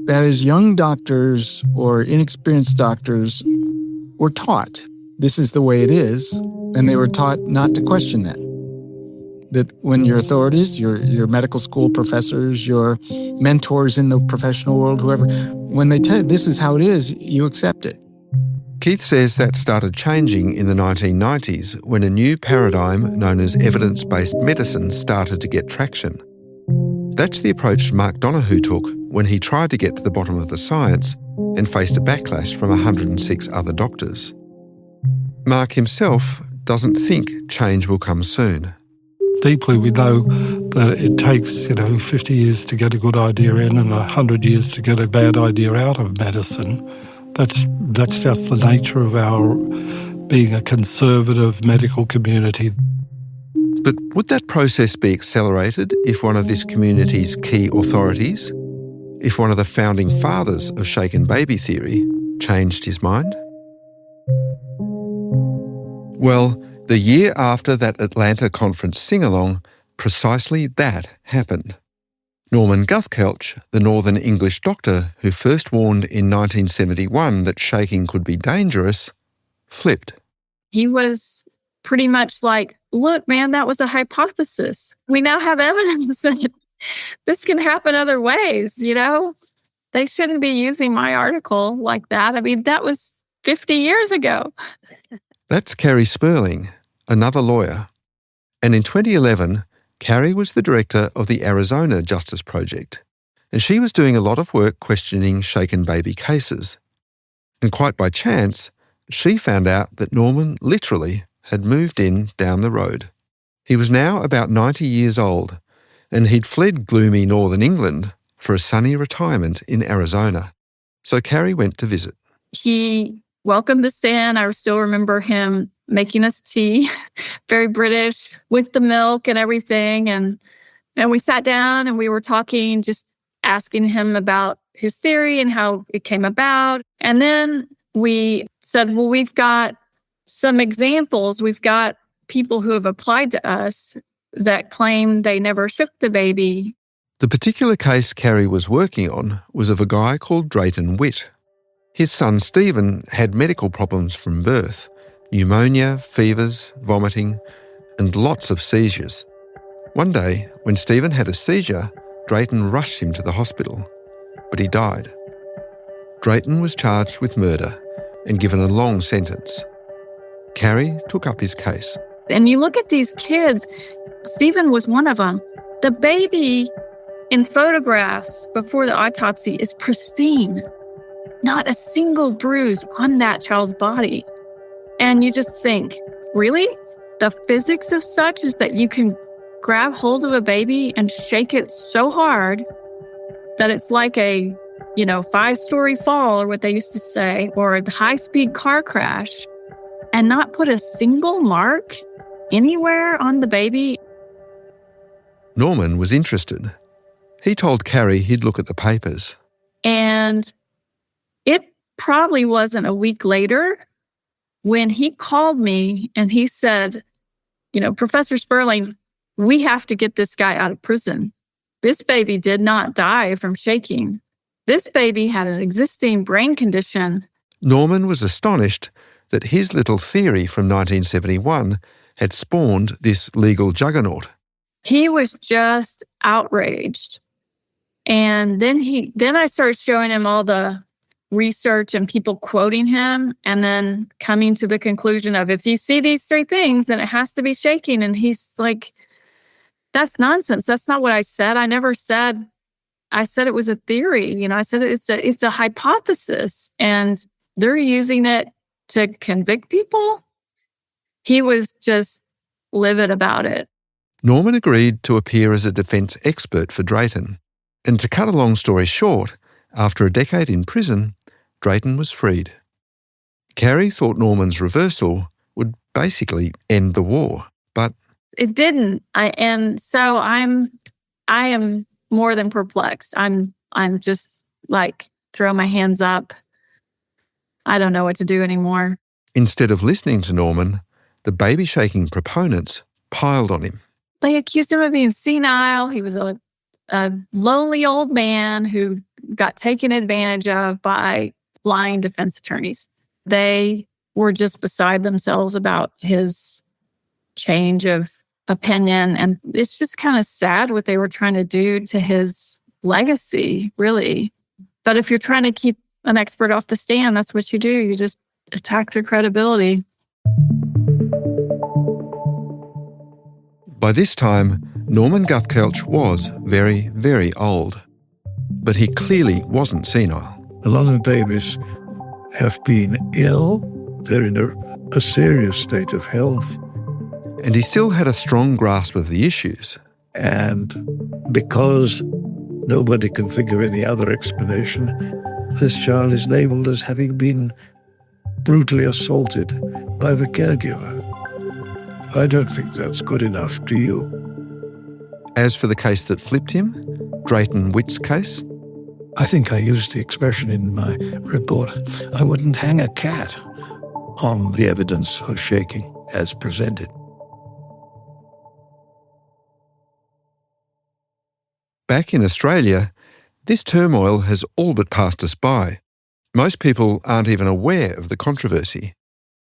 That is, young doctors or inexperienced doctors were taught this is the way it is, and they were taught not to question that. That when your authorities, your medical school professors, your mentors in the professional world, whoever, when they tell you this is how it is, you accept it. Keith says that started changing in the 1990s when a new paradigm known as evidence-based medicine started to get traction. That's the approach Mark Donoghue took when he tried to get to the bottom of the science and faced a backlash from 106 other doctors. Mark himself doesn't think change will come soon. Deeply, we know that it takes, 50 years to get a good idea in and 100 years to get a bad idea out of medicine. That's just the nature of our being a conservative medical community. But would that process be accelerated if one of this community's key authorities, if one of the founding fathers of shaken baby theory, changed his mind? Well, the year after that Atlanta conference sing-along, precisely that happened. Norman Guthkelch, the Northern English doctor who first warned in 1971 that shaking could be dangerous, flipped. He was pretty much like, look, man, that was a hypothesis. We now have evidence that this can happen other ways, They shouldn't be using my article like that. I mean, that was 50 years ago. That's Carrie Sperling, another lawyer. And in 2011, Carrie was the director of the Arizona Justice Project, and she was doing a lot of work questioning shaken baby cases. And quite by chance, she found out that Norman literally had moved in down the road. He was now about 90 years old, and he'd fled gloomy northern England for a sunny retirement in Arizona. So Carrie went to visit. He welcomed us in. I still remember him making us tea, very British, with the milk and everything. And we sat down and we were talking, just asking him about his theory and how it came about. And then we said, well, we've got some examples. We've got people who have applied to us that claim they never shook the baby. The particular case Carrie was working on was of a guy called Drayton Witt. His son Stephen had medical problems from birth, pneumonia, fevers, vomiting, and lots of seizures. One day, when Stephen had a seizure, Drayton rushed him to the hospital, but he died. Drayton was charged with murder and given a long sentence. Carrie took up his case. And you look at these kids, Stephen was one of them. The baby in photographs before the autopsy is pristine. Not a single bruise on that child's body. And you just think, really? The physics of such is that you can grab hold of a baby and shake it so hard that it's like a, 5-story fall, or what they used to say, or a high-speed car crash, and not put a single mark anywhere on the baby. Norman was interested. He told Carrie he'd look at the papers. And it probably wasn't a week later when he called me and he said, Professor Sperling, we have to get this guy out of prison. This baby did not die from shaking. This baby had an existing brain condition. Norman was astonished that his little theory from 1971 had spawned this legal juggernaut. He was just outraged. And then I started showing him all the research and people quoting him, and then coming to the conclusion of, if you see these 3 things, then it has to be shaking. And he's like, that's nonsense. That's not what I said. I said it was a theory. I said it's a hypothesis, and they're using it to convict people. He was just livid about it. Norman agreed to appear as a defence expert for Drayton. And to cut a long story short, after a decade in prison, Drayton was freed. Carrie thought Norman's reversal would basically end the war, but it didn't. I am more than perplexed. I'm just like, throw my hands up. I don't know what to do anymore. Instead of listening to Norman, the baby shaking proponents piled on him. They accused him of being senile. He was a lonely old man who got taken advantage of by lying defense attorneys. They were just beside themselves about his change of opinion. And it's just kind of sad what they were trying to do to his legacy, really. But if you're trying to keep an expert off the stand, that's what you do. You just attack their credibility. By this time, Norman Guthkelch was very, very old. But he clearly wasn't senile. A lot of babies have been ill. They're in a serious state of health. And he still had a strong grasp of the issues. And because nobody can figure any other explanation, this child is labeled as having been brutally assaulted by the caregiver. I don't think that's good enough, do you? As for the case that flipped him, Drayton Witt's case, I think I used the expression in my report. I wouldn't hang a cat on the evidence of shaking as presented. Back in Australia, this turmoil has all but passed us by. Most people aren't even aware of the controversy.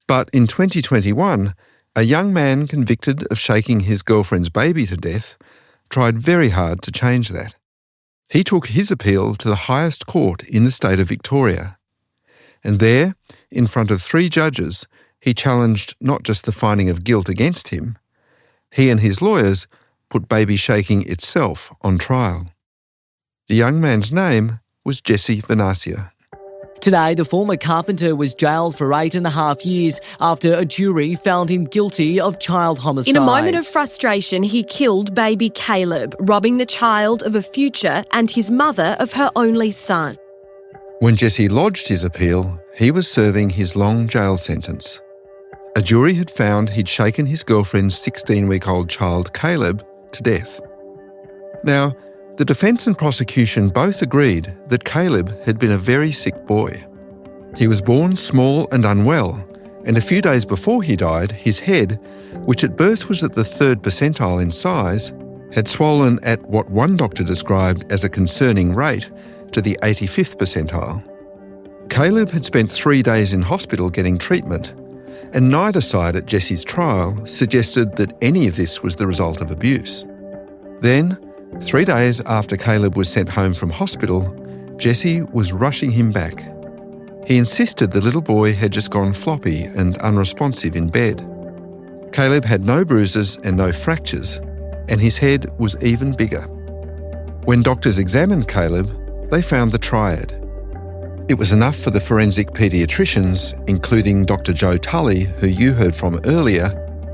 But in 2021, a young man convicted of shaking his girlfriend's baby to death tried very hard to change that. He took his appeal to the highest court in the state of Victoria. And there, in front of 3 judges, he challenged not just the finding of guilt against him, he and his lawyers put baby shaking itself on trial. The young man's name was Jesse Venassia. Today, the former carpenter was jailed for 8.5 years after a jury found him guilty of child homicide. In a moment of frustration, he killed baby Caleb, robbing the child of a future and his mother of her only son. When Jesse lodged his appeal, he was serving his long jail sentence. A jury had found he'd shaken his girlfriend's 16-week-old child, Caleb, to death. Now, the defence and prosecution both agreed that Caleb had been a very sick boy. He was born small and unwell, and a few days before he died, his head, which at birth was at the 3rd percentile in size, had swollen at what one doctor described as a concerning rate to the 85th percentile. Caleb had spent 3 days in hospital getting treatment, and neither side at Jesse's trial suggested that any of this was the result of abuse. Then, 3 days after Caleb was sent home from hospital, Jesse was rushing him back. He insisted the little boy had just gone floppy and unresponsive in bed. Caleb had no bruises and no fractures, and his head was even bigger. When doctors examined Caleb, they found the triad. It was enough for the forensic paediatricians, including Dr. Joe Tully, who you heard from earlier,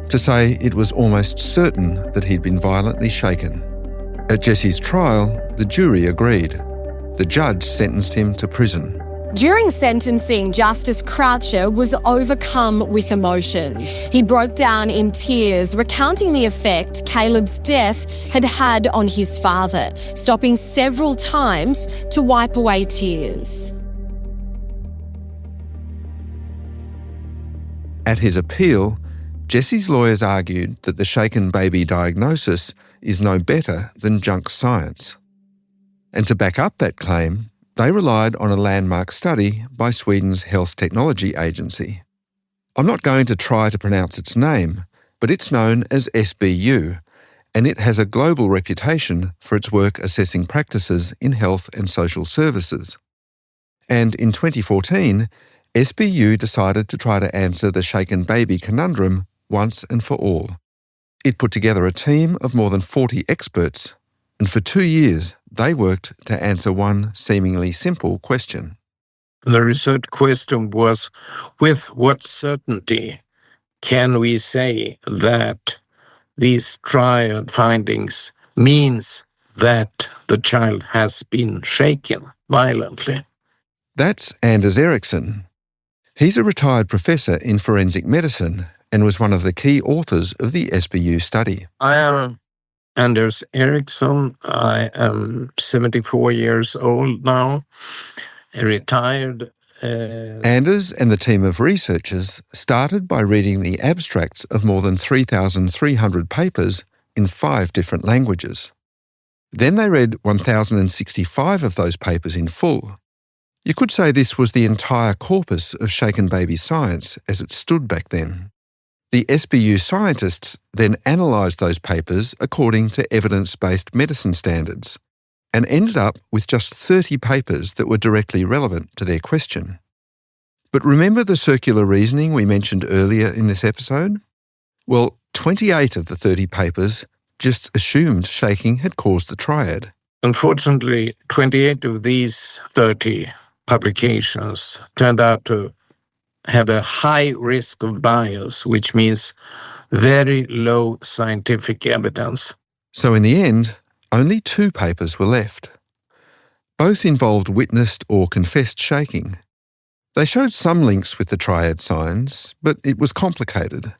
to say it was almost certain that he'd been violently shaken. At Jesse's trial, the jury agreed. The judge sentenced him to prison. During sentencing, Justice Croucher was overcome with emotion. He broke down in tears, recounting the effect Caleb's death had had on his father, stopping several times to wipe away tears. At his appeal, Jesse's lawyers argued that the shaken baby diagnosis is no better than junk science. And to back up that claim, they relied on a landmark study by Sweden's Health Technology Agency. I'm not going to try to pronounce its name, but it's known as SBU, and it has a global reputation for its work assessing practices in health and social services. And in 2014, SBU decided to try to answer the shaken baby conundrum once and for all. It put together a team of more than 40 experts, and for 2 years they worked to answer one seemingly simple question. The research question was, with what certainty can we say that these trial findings means that the child has been shaken violently? That's Anders Ericsson. He's a retired professor in forensic medicine and was one of the key authors of the SBU study. I am Anders Ericsson. I am 74 years old now, retired. Anders and the team of researchers started by reading the abstracts of more than 3,300 papers in 5 different languages. Then they read 1,065 of those papers in full. You could say this was the entire corpus of shaken baby science as it stood back then. The SBU scientists then analysed those papers according to evidence-based medicine standards and ended up with just 30 papers that were directly relevant to their question. But remember the circular reasoning we mentioned earlier in this episode? Well, 28 of the 30 papers just assumed shaking had caused the triad. Unfortunately, 28 of these 30 publications turned out to have a high risk of bias, which means very low scientific evidence. So in the end, only 2 papers were left. Both involved witnessed or confessed shaking. They showed some links with the triad signs, but it was complicated.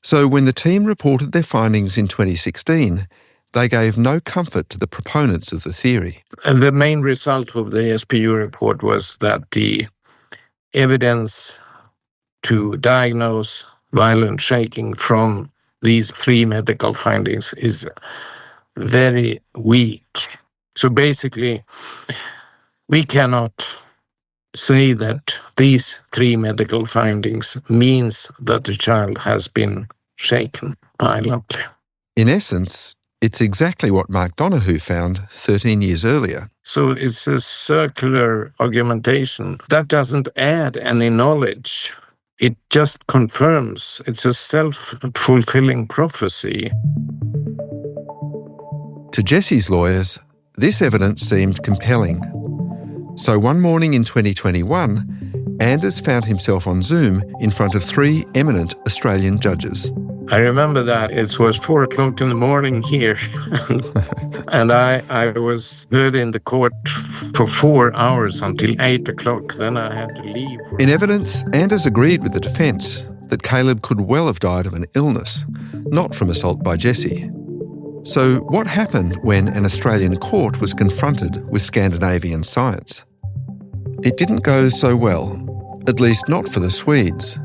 So when the team reported their findings in 2016, they gave no comfort to the proponents of the theory. And the main result of the SBU report was that the evidence to diagnose violent shaking from these 3 medical findings is very weak. So basically, we cannot say that these 3 medical findings means that the child has been shaken violently. In essence, it's exactly what Mark Donoghue found 13 years earlier. So it's a circular argumentation. That doesn't add any knowledge. It just confirms. It's a self-fulfilling prophecy. To Jesse's lawyers, this evidence seemed compelling. So one morning in 2021, Anders found himself on Zoom in front of 3 eminent Australian judges. I remember that it was 4 o'clock in the morning here. And I was heard in the court for 4 hours until 8 o'clock. Then I had to leave. In evidence, Anders agreed with the defence that Caleb could well have died of an illness, not from assault by Jesse. So what happened when an Australian court was confronted with Scandinavian science? It didn't go so well, at least not for the Swedes.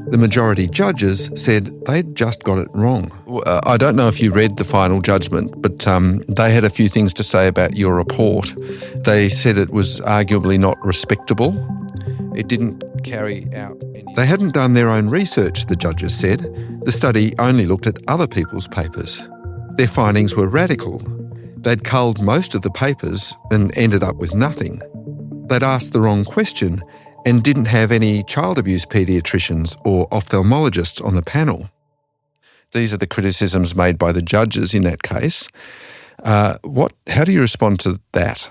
The majority judges said they'd just got it wrong. I don't know if you read the final judgment, but they had a few things to say about your report. They said it was arguably not respectable. It didn't carry out any... They hadn't done their own research, the judges said. The study only looked at other people's papers. Their findings were radical. They'd culled most of the papers and ended up with nothing. They'd asked the wrong question and didn't have any child abuse paediatricians or ophthalmologists on the panel. These are the criticisms made by the judges in that case. How do you respond to that?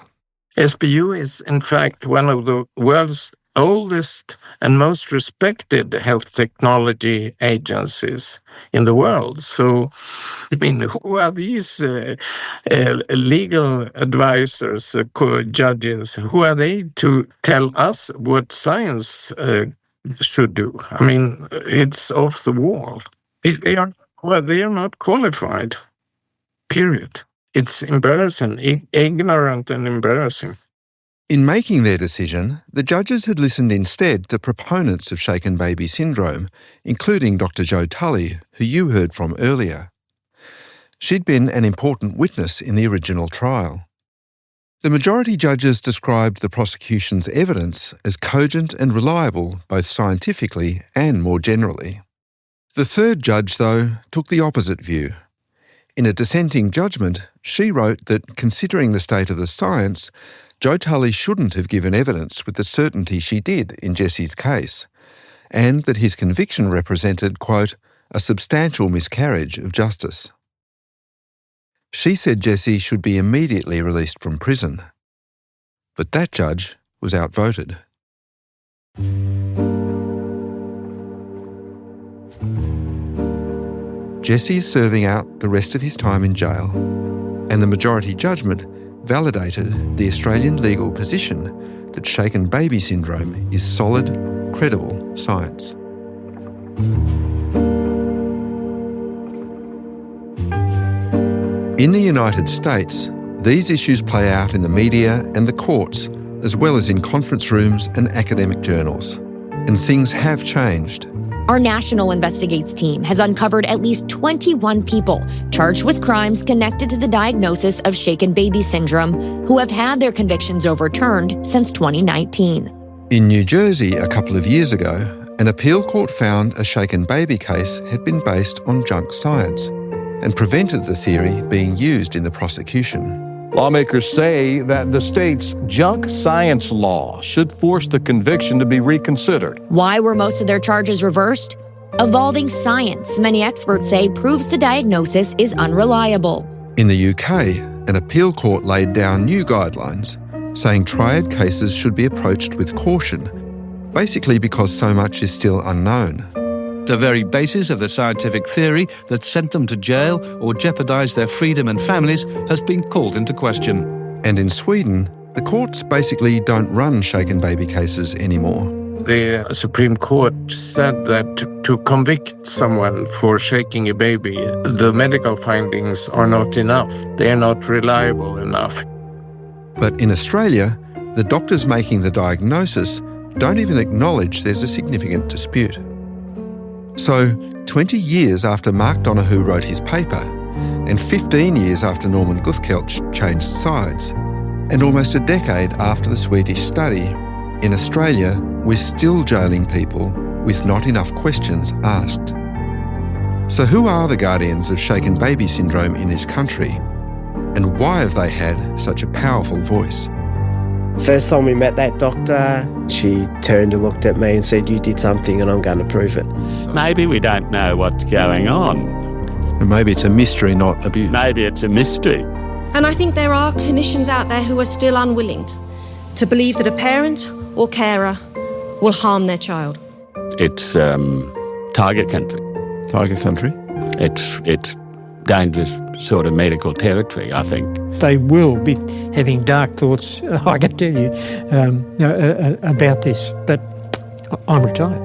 SBU is, in fact, one of the world's oldest and most respected health technology agencies in the world. So, I mean, who are these legal advisors, judges? Who are they to tell us what science should do? I mean, it's off the wall. They are not qualified, period. It's embarrassing, ignorant and embarrassing. In making their decision, the judges had listened instead to proponents of shaken baby syndrome, including Dr. Jo Tully, who you heard from earlier. She'd been an important witness in the original trial. The majority judges described the prosecution's evidence as cogent and reliable, both scientifically and more generally. The third judge, though, took the opposite view. In a dissenting judgment, she wrote that, considering the state of the science, Jo Tully shouldn't have given evidence with the certainty she did in Jesse's case, and that his conviction represented, quote, a substantial miscarriage of justice. She said Jesse should be immediately released from prison. But that judge was outvoted. Jesse's serving out the rest of his time in jail, and the majority judgment validated the Australian legal position that shaken baby syndrome is solid, credible science. In the United States, these issues play out in the media and the courts, as well as in conference rooms and academic journals. And things have changed. Our National Investigates team has uncovered at least 21 people charged with crimes connected to the diagnosis of shaken baby syndrome who have had their convictions overturned since 2019. In New Jersey a couple of years ago, an appeal court found a shaken baby case had been based on junk science and prevented the theory being used in the prosecution. Lawmakers say that the state's junk science law should force the conviction to be reconsidered. Why were most of their charges reversed? Evolving science, many experts say, proves the diagnosis is unreliable. In the UK, an appeal court laid down new guidelines saying triad cases should be approached with caution, basically because so much is still unknown. The very basis of the scientific theory that sent them to jail or jeopardised their freedom and families has been called into question. And in Sweden, the courts basically don't run shaken baby cases anymore. The Supreme Court said that to convict someone for shaking a baby, the medical findings are not enough. They are not reliable enough. But in Australia, the doctors making the diagnosis don't even acknowledge there's a significant dispute. So, 20 years after Mark Donoghue wrote his paper, and 15 years after Norman Guthkelch changed sides, and almost a decade after the Swedish study, in Australia, we're still jailing people with not enough questions asked. So who are the guardians of shaken baby syndrome in this country? And why have they had such a powerful voice? First time we met that doctor, she turned and looked at me and said, "You did something and I'm going to prove it." Maybe we don't know what's going on. And maybe it's a mystery, not abuse. Maybe it's a mystery. And I think there are clinicians out there who are still unwilling to believe that a parent or carer will harm their child. It's tiger country. Tiger country? It's dangerous sort of medical territory, I think. They will be having dark thoughts, I can tell you, about this. But I'm retired.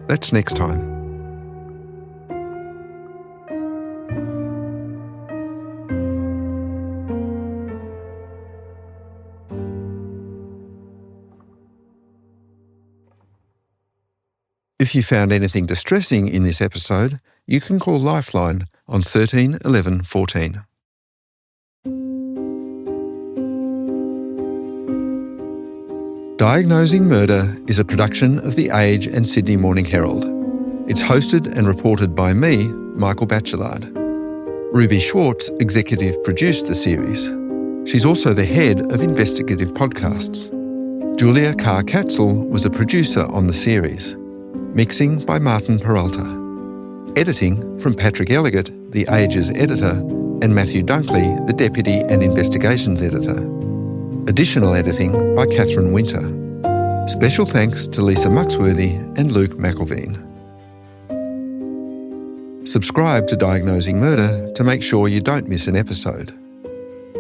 That's next time. If you found anything distressing in this episode, you can call Lifeline on 13 11 14. Diagnosing Murder is a production of The Age and Sydney Morning Herald. It's hosted and reported by me, Michael Batchelard. Ruby Schwartz executive produced the series. She's also the head of investigative podcasts. Julia Carr-Katzel was a producer on the series. Mixing by Martin Peralta. Editing from Patrick Elliott, the Age's editor, and Matthew Dunkley, the Deputy and Investigations Editor. Additional editing by Catherine Winter. Special thanks to Lisa Muxworthy and Luke McElveen. Subscribe to Diagnosing Murder to make sure you don't miss an episode.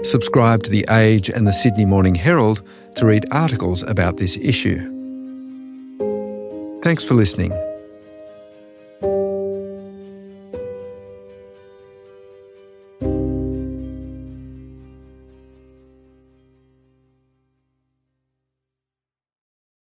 Subscribe to The Age and the Sydney Morning Herald to read articles about this issue. Thanks for listening.